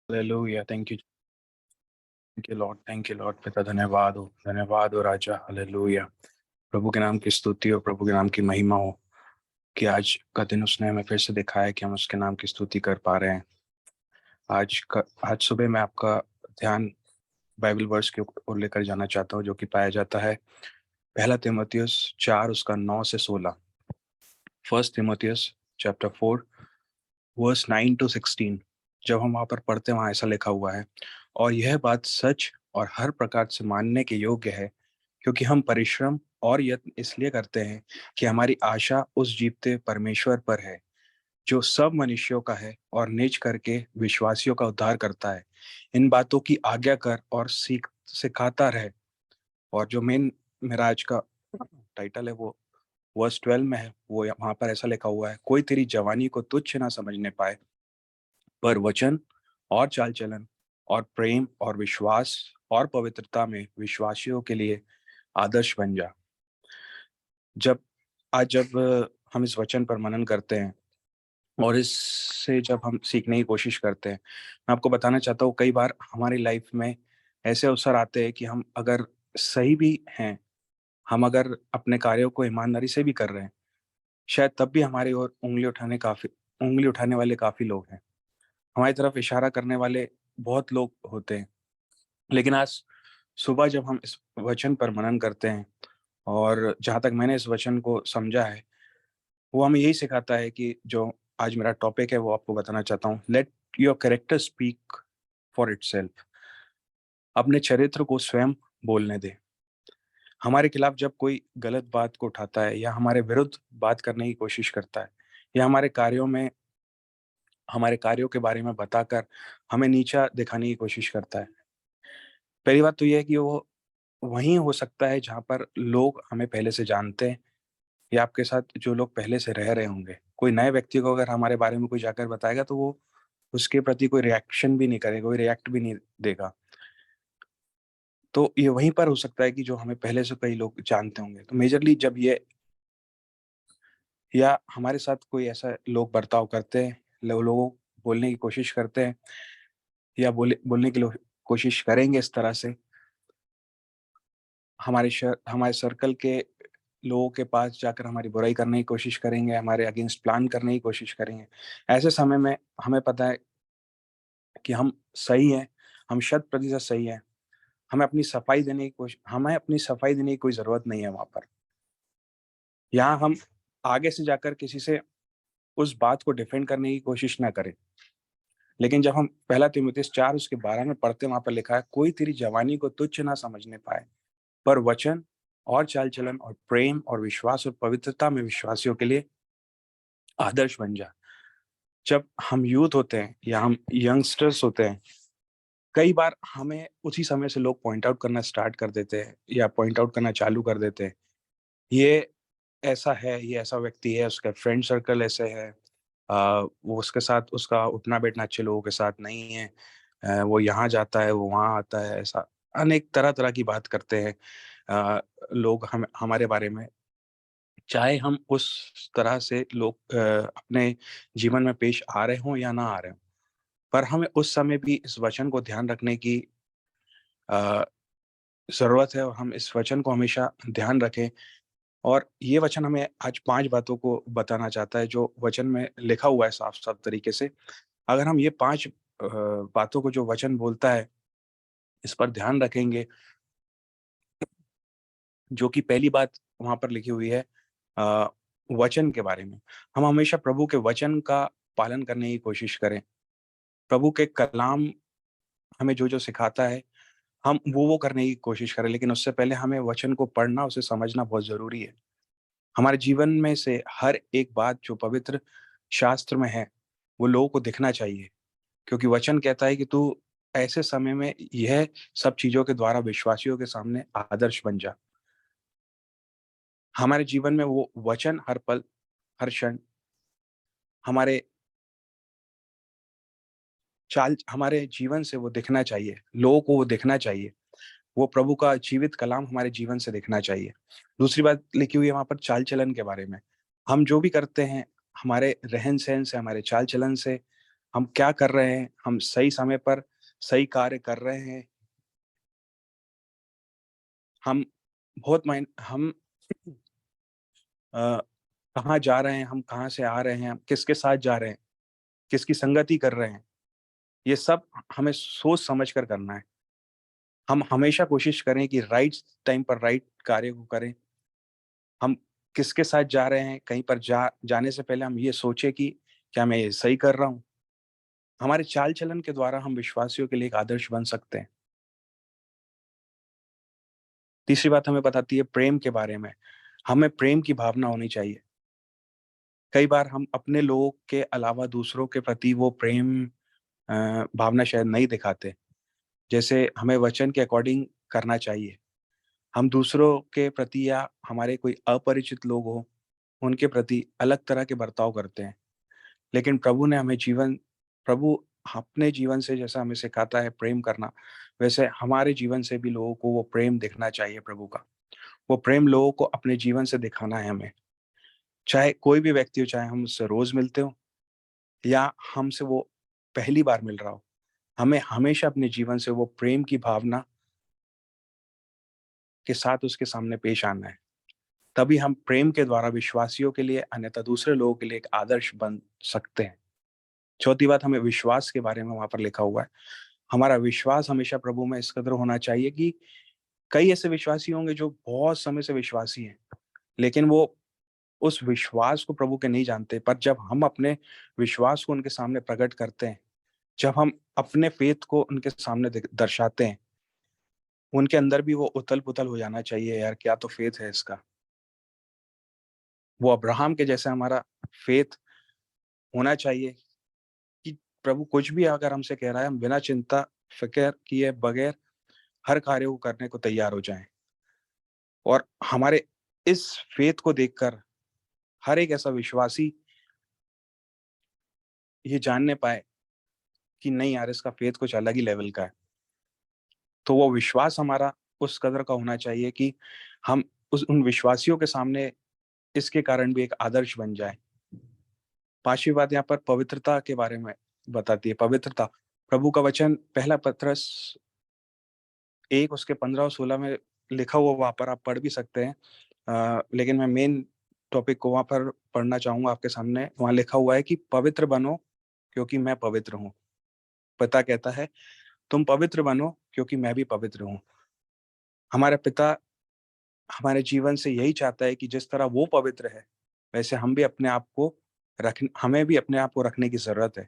Hallelujah. Thank you Lord, thank you Lord. पिता धन्यवाद हो राजा। हालेलुया। प्रभु के नाम की स्तुति और प्रभु के नाम की महिमा हो कि आज का दिन उसने हमें फिर से दिखाया कि हम उसके नाम की स्तुति कर पा रहे हैं। आज सुबह मैं आपका ध्यान बाइबल वर्स की ओर लेकर जाना चाहता हूँ, जो कि पाया जाता है पहला तीमुथियुस 4 उसका 9 से 16। फर्स्ट तीमुथियुस चैप्टर 4 वर्स 9 टू 16। जब हम वहां पर पढ़ते हैं, वहां ऐसा लिखा हुआ है, और यह बात सच और हर प्रकार से मानने के योग्य है, क्योंकि हम परिश्रम और यत्न इसलिए करते हैं कि हमारी आशा उस जीवते परमेश्वर पर है, जो सब मनुष्यों का है और निज करके विश्वासियों का उद्धार करता है। इन बातों की आज्ञा कर और सिखाता रहे। और जो मेरा आज का टाइटल है वो वर्स 12 में है। वो वहां पर ऐसा लिखा हुआ है, कोई तेरी जवानी को तुच्छ ना समझने पाए, पर वचन और चाल चलन और प्रेम और विश्वास और पवित्रता में विश्वासियों के लिए आदर्श बन जा। जब हम इस वचन पर मनन करते हैं और इससे जब हम सीखने की कोशिश करते हैं, मैं आपको बताना चाहता हूँ, कई बार हमारी लाइफ में ऐसे अवसर आते हैं कि हम अगर सही भी हैं, हम अगर अपने कार्यों को ईमानदारी से भी कर रहे हैं, शायद तब भी हमारी ओर उंगली उठाने वाले काफी लोग हैं। हमारी तरफ इशारा करने वाले बहुत लोग होते हैं। लेकिन आज सुबह जब हम इस वचन पर मनन करते हैं, और जहाँ तक मैंने इस वचन को समझा है, वो हमें यही सिखाता है कि जो आज मेरा टॉपिक है वो आपको बताना चाहता हूँ। Let your character speak for itself. अपने चरित्र को स्वयं बोलने दे। हमारे खिलाफ जब कोई गलत बात को उठाता है, या हमारे विरुद्ध बात करने की कोशिश करता है, या हमारे कार्यों के बारे में बताकर हमें नीचा दिखाने की कोशिश करता है, पहली बात तो यह है कि वो वहीं हो सकता है जहाँ पर लोग हमें पहले से जानते हैं, या आपके साथ जो लोग पहले से रह रहे होंगे। कोई नए व्यक्ति को अगर हमारे बारे में कोई जाकर बताएगा, तो वो उसके प्रति कोई रिएक्शन भी नहीं करेगा, कोई रिएक्ट भी नहीं देगा। तो ये वहीं पर हो सकता है कि जो हमें पहले से कई लोग जानते होंगे। तो मेजरली जब ये या हमारे साथ कोई ऐसा लोग बर्ताव करते हैं, लोगों बोलने की कोशिश करते हैं, या बोलने की कोशिश करेंगे इस तरह से, हमारे सर्कल के लोगों के पास जाकर हमारी बुराई करने की कोशिश करेंगे, हमारे अगेंस्ट प्लान करने की कोशिश करेंगे। ऐसे समय में हमें पता है कि हम सही हैं, हम शत प्रतिशत सही हैं। हमें अपनी सफाई देने की कोई ज़रूरत नहीं है वहाँ पर। यहाँ हम आगे से जाकर किसी से उस बात को डिफेंड करने की कोशिश ना करें। लेकिन जब हम पहला तीमुथियुस 4 उसके 12 में पढ़ते हैं, वहाँ पर लिखा है, कोई तेरी जवानी को तुच्छ ना समझने पाए, पर वचन और चाल चलन और प्रेम और विश्वास और पवित्रता में विश्वासियों के लिए आदर्श बन जा। जब हम यूथ होते हैं या हम यंगस्टर्स होते हैं, कई बार हमें उसी समय से लोग पॉइंट आउट करना स्टार्ट कर देते हैं, या पॉइंट आउट करना चालू कर देते हैं। ये ऐसा है, ये ऐसा व्यक्ति है, उसका फ्रेंड सर्कल ऐसे है, वो उसके साथ उसका उठना बैठना अच्छे लोगों के साथ नहीं है, वो यहाँ जाता है, वो वहाँ आता है, ऐसा अनेक तरह तरह की बात करते हैं लोग हम हमारे बारे में। चाहे हम उस तरह से लोग अपने जीवन में पेश आ रहे हों या ना आ रहे हों, पर हमें उस समय भी इस वचन को ध्यान रखने की अ, ज़रूरत है, और हम इस वचन को हमेशा ध्यान रखें। और ये वचन हमें आज 5 बातों को बताना चाहता है, जो वचन में लिखा हुआ है साफ-साफ तरीके से। अगर हम ये 5 बातों को जो वचन बोलता है, इस पर ध्यान रखेंगे, जो कि पहली बात वहाँ पर लिखी हुई है अ, वचन के बारे में। हम हमेशा प्रभु के वचन का पालन करने की कोशिश करें। प्रभु के कलाम हमें जो-जो सिखाता है, हम वो करने की कोशिश करें, लेकिन उससे पहले हमें वचन को पढ़ना, उसे समझना बहुत ज़रूरी है। हमारे जीवन में से हर एक बात जो पवित्र शास्त्र में है, वो लोगों को दिखना चाहिए, क्योंकि वचन कहता है कि तू ऐसे समय में यह सब चीज़ों के द्वारा विश्वासियों के सामने आदर्श बन जा। हमारे जीवन में वो वचन हर पल, हर क्षण हमारे हमारे जीवन से वो दिखना चाहिए, लोगों को वो दिखना चाहिए। वो प्रभु का जीवित कलाम हमारे जीवन से दिखना चाहिए। दूसरी बात लिखी हुई है वहाँ पर चाल-चलन के बारे में। हम जो भी करते हैं, हमारे रहन-सहन से, हमारे चाल-चलन से, हम क्या कर रहे हैं, हम सही समय पर सही कार्य कर रहे हैं, हम हम अ, कहाँ जा रहे हैं, हम कहाँ से आ रहे हैं, हम किसके साथ जा रहे हैं, किसकी संगति कर रहे हैं, ये सब हमें सोच समझ कर करना है। हम हमेशा कोशिश करें कि राइट टाइम पर राइट कार्य को करें। हम किसके साथ जा रहे हैं, कहीं पर जाने से पहले हम ये सोचें कि क्या मैं ये सही कर रहा हूँ? हमारे चाल-चलन के द्वारा हम विश्वासियों के लिए एक आदर्श बन सकते हैं। तीसरी बात हमें बताती है प्रेम के बारे में। हमें प्रेम की भावना होनी चाहिए। कई बार हम अपने लोगों के अलावा दूसरों के प्रति वो प्रेम भावना शायद नहीं दिखाते। जैसे हमें वचन के अकॉर्डिंग करना चाहिए। हम दूसरों के प्रति या हमारे कोई अपरिचित लोग हों, उनके प्रति अलग तरह के बर्ताव करते हैं। लेकिन प्रभु अपने जीवन से जैसा हमें सिखाता है प्रेम करना, वैसे हमारे जीवन से भी लोगों को वो प्रेम दिखना चाहिए प्रभु का। वो प्रेम लोगों को अपने जीवन से दिखाना है हमें। चाहे कोई भी व्यक्ति हो, चाहे हम उससे रोज़ मिलते हों या हमसे वो पहली बार मिल रहा हो, हमें हमेशा अपने जीवन से वो प्रेम की भावना के साथ उसके सामने पेश आना है। तभी हम प्रेम के द्वारा विश्वासियों के लिए अन्यथा दूसरे लोगों के लिए एक आदर्श बन सकते हैं। चौथी बात हमें विश्वास के बारे में वहाँ पर लिखा हुआ है। हमारा विश्वास हमेशा प्रभु में इस कदर होना चाहिए कि कई ऐसे विश्वासी होंगे जो बहुत समय से विश्वासी हैं, लेकिन वो उस विश्वास को प्रभु के नहीं जानते। पर जब हम अपने विश्वास को उनके सामने प्रकट करते हैं, जब हम अपने फेथ को उनके सामने दर्शाते हैं, उनके अंदर भी वो उथल-पुथल हो जाना चाहिए, यार क्या तो फेथ है इसका। वो अब्राहम के जैसा हमारा फेथ होना चाहिए कि प्रभु कुछ भी अगर हमसे कह रहा है, हम बिना चिंता, फ़िक्र किए बगैर हर कार्य को करने को तैयार हो जाएँ। और हमारे इस फेथ को देखकर हर एक ऐसा विश्वासी ये जानने पाए कि नहीं यार, इसका फेथ कुछ अलग ही लेवल का है। तो वो विश्वास हमारा उस कदर का होना चाहिए कि हम उस उन विश्वासियों के सामने इसके कारण भी एक आदर्श बन जाएँ। 5वीं बात यहाँ पर पवित्रता के बारे में बताती है, पवित्रता। प्रभु का वचन पहला पत्रस 1 उसके 15 और 16 में लिखा हुआ, वहाँ पर आप पढ़ भी सकते हैं। लेकिन मैं मेन टॉपिक को वहाँ पर पढ़ना चाहूँगा आपके सामने। वहाँ लिखा हुआ है कि पवित्र बनो क्योंकि मैं पवित्र हूँ। पिता कहता है, तुम पवित्र बनो क्योंकि मैं भी पवित्र हूँ। हमारा पिता हमारे जीवन से यही चाहता है कि जिस तरह वो पवित्र है, वैसे हमें भी अपने आप को रखने की ज़रूरत है।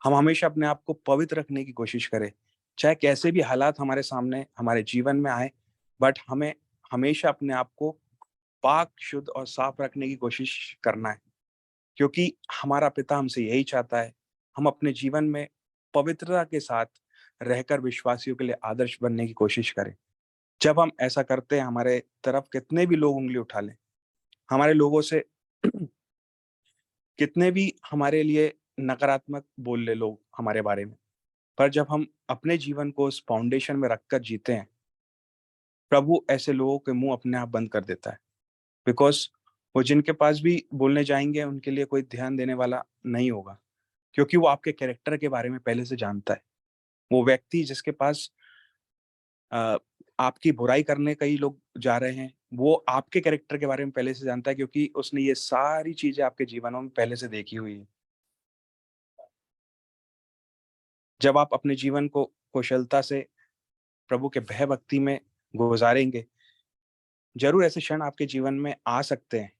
हम हमेशा अपने आप को पवित्र रखने की कोशिश करें। चाहे कैसे भी हालात हमारे सामने हमारे जीवन में आए, बट हमें हमेशा अपने आप को पाक, शुद्ध और साफ रखने की कोशिश करना है। क्योंकि हमारा पिता हमसे यही चाहता है, हम अपने जीवन में पवित्रता के साथ रहकर विश्वासियों के लिए आदर्श बनने की कोशिश करें। जब हम ऐसा करते हैं, हमारे तरफ कितने भी लोग उँगली उठा लें, हमारे लोगों से कितने भी हमारे लिए नकारात्मक बोल ले लोग हमारे बारे में, पर जब हम अपने जीवन को उस फाउंडेशन में रखकर जीते हैं, प्रभु ऐसे लोगों के मुँह अपने आप बंद कर देता है। बिकॉज़ वो जिनके पास भी बोलने जाएँगे, उनके लिए कोई ध्यान देने वाला नहीं होगा, क्योंकि वो आपके कैरेक्टर के बारे में पहले से जानता है। वो व्यक्ति जिसके पास अ, आपकी बुराई करने कई लोग जा रहे हैं, वो आपके कैरेक्टर के बारे में पहले से जानता है, क्योंकि उसने ये सारी चीज़ें आपके जीवनों में पहले से देखी हुई है। जब आप अपने जीवन को कुशलता से प्रभु के भय भक्ति में गुज़ारेंगे, ज़रूर ऐसे क्षण आपके जीवन में आ सकते हैं।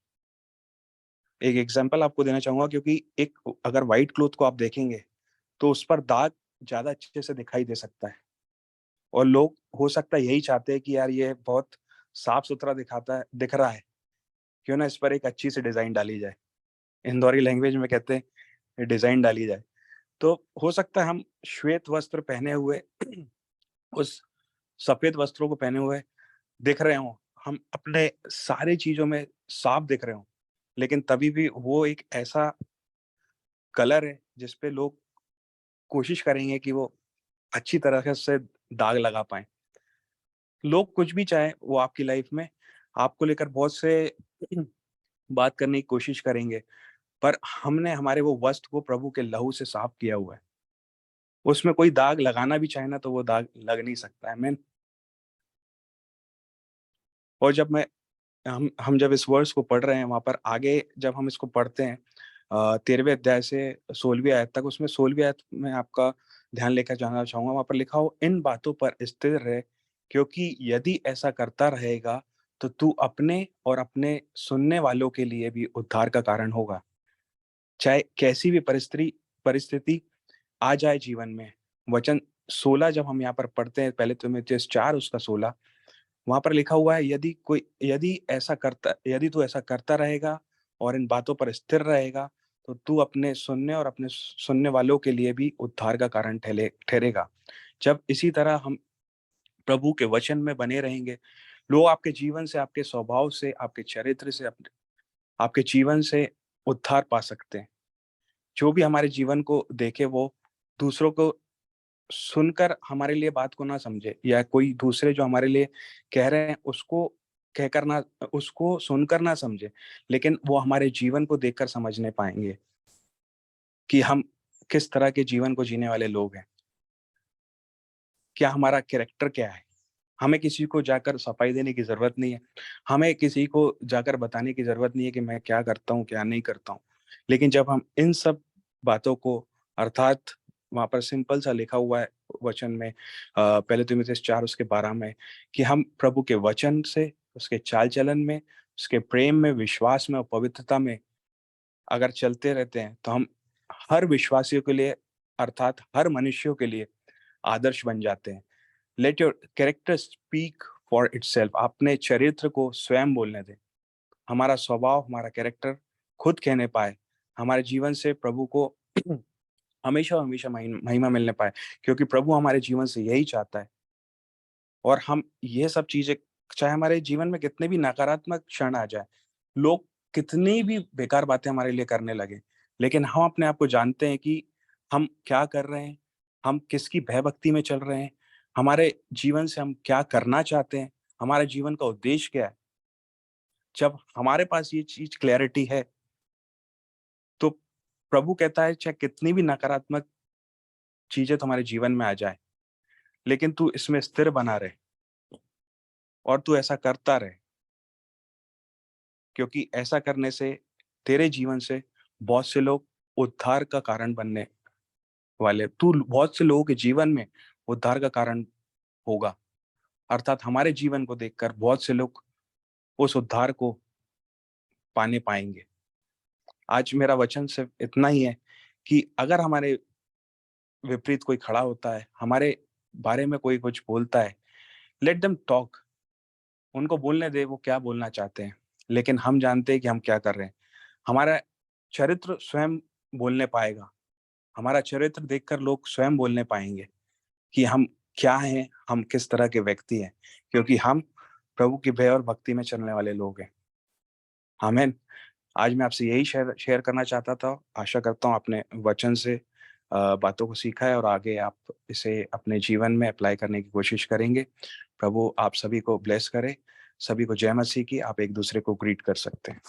एक एग्ज़ाम्पल आपको देना चाहूँगा, क्योंकि एक अगर व्हाइट क्लॉथ को आप देखेंगे, तो उस पर दाग ज़्यादा अच्छे से दिखाई दे सकता है, और लोग हो सकता है यही चाहते हैं कि यार ये बहुत साफ-सुथरा दिख रहा है, क्यों ना इस पर एक अच्छी सी डिज़ाइन डाली जाए। इंदौरी लैंग्वेज में कहते हैं डिज़ाइन डाली जाए। तो हो सकता है हम श्वेत वस्त्र पहने हुए उस सफ़ेद वस्त्रों को पहने हुए दिख रहे हों, हम अपने सारी चीज़ों में साफ दिख रहे हों, लेकिन तभी भी वो एक ऐसा कलर है जिस पे लोग कोशिश करेंगे कि वो अच्छी तरह से दाग लगा पाएँ। लोग कुछ भी चाहें वो आपकी लाइफ़ में आपको लेकर बहुत से बात करने की कोशिश करेंगे, पर हमने हमारे वो वस्त्र को प्रभु के लहू से साफ किया हुआ है। उसमें कोई दाग लगाना भी चाहे ना तो वो दाग लग नहीं सकता है। आमीन। और जब मैं हम जब इस वर्स को पढ़ रहे हैं, वहाँ पर आगे जब हम इसको पढ़ते हैं 13वें अध्याय से 16वीं आयत तक, उसमें 16वीं आयत में आपका ध्यान लेकर जाना चाहूँगा। वहाँ पर लिखा हो, इन बातों पर स्थिर रहे, क्योंकि यदि ऐसा करता रहेगा तो तू अपने और अपने सुनने वालों के लिए भी उद्धार का कारण होगा। चाहे कैसी भी परिस्थिति आ जाए जीवन में। वचन 16 जब हम यहाँ पर पढ़ते हैं, पहले तीमुथियुस 4 उसका 16, वहाँ पर लिखा हुआ है, यदि तू ऐसा करता रहेगा और इन बातों पर स्थिर रहेगा, तो तू अपने सुनने और अपने सुनने वालों के लिए भी उद्धार का कारण ठहरेगा। जब इसी तरह हम प्रभु के वचन में बने रहेंगे, लोग आपके जीवन से, आपके स्वभाव से, आपके चरित्र से, आपके जीवन से उद्धार पा सकते हैं। जो भी हमारे जीवन को देखे, वो दूसरों को सुनकर हमारे लिए बात को ना समझे, या कोई दूसरे जो हमारे लिए कह रहे हैं उसको सुनकर ना समझे, लेकिन वो हमारे जीवन को देखकर समझने पाएंगे कि हम किस तरह के जीवन को जीने वाले लोग हैं, क्या हमारा कैरेक्टर क्या है। हमें किसी को जाकर सफाई देने की जरूरत नहीं है, हमें किसी को जाकर बताने की जरूरत नहीं है कि मैं क्या करता हूँ क्या नहीं करता हूँ। लेकिन जब हम इन सब बातों को, अर्थात वहां पर सिंपल सा लिखा हुआ है वचन में, पहले तीमुथियुस 4 उसके 12 में, कि हम प्रभु के वचन से, उसके चाल चलन में, उसके प्रेम में, विश्वास में और पवित्रता में अगर चलते रहते हैं, तो हम हर विश्वासियों के लिए, अर्थात हर मनुष्यों के लिए आदर्श बन जाते हैं। Let your character speak for itself. अपने चरित्र को स्वयं बोलने दें। हमारा स्वभाव, हमारा कैरेक्टर खुद कहने पाए, हमारे जीवन से प्रभु को हमेशा हमेशा महिमा मिलने पाए, क्योंकि प्रभु हमारे जीवन से यही चाहता है। और हम ये सब चीजें, चाहे हमारे जीवन में कितने भी नकारात्मक क्षण आ जाए, लोग कितनी भी बेकार बातें हमारे लिए करने लगे, लेकिन हम अपने आप को जानते हैं कि हम क्या कर रहे हैं, हम किसकी भय भक्ति में चल रहे हैं, हमारे जीवन से हम क्या करना चाहते हैं, हमारे जीवन का उद्देश्य क्या है। जब हमारे पास ये चीज क्लैरिटी है, तो प्रभु कहता है, चाहे कितनी भी नकारात्मक चीजें तुम्हारे जीवन में आ जाए, लेकिन तू इसमें स्थिर बना रहे और तू ऐसा करता रहे, क्योंकि ऐसा करने से तेरे जीवन से बहुत से लोग उद्धार का कारण बनने वाले, तू बहुत से लोगों के जीवन में उद्धार का कारण होगा। अर्थात हमारे जीवन को देखकर बहुत से लोग उस उद्धार को पाने पाएंगे। आज मेरा वचन सिर्फ इतना ही है कि अगर हमारे विपरीत कोई खड़ा होता है, हमारे बारे में कोई कुछ बोलता है, लेट देम टॉक। उनको बोलने दे वो क्या बोलना चाहते हैं, लेकिन हम जानते हैं कि हम क्या कर रहे हैं। हमारा चरित्र स्वयं बोलने पाएगा। हमारा चरित्र देखकर लोग स्वयं बोलने पाएंगे कि हम क्या हैं, हम किस तरह के व्यक्ति हैं, क्योंकि हम प्रभु की भय और भक्ति में चलने वाले लोग हैं। आमीन। आज मैं आपसे यही शेयर शेयर करना चाहता था। आशा करता हूँ आपने वचन से बातों को सीखा है और आगे आप इसे अपने जीवन में अप्लाई करने की कोशिश करेंगे। प्रभु आप सभी को ब्लेस करे। सभी को जय मसीह की। आप एक दूसरे को ग्रीट कर सकते हैं।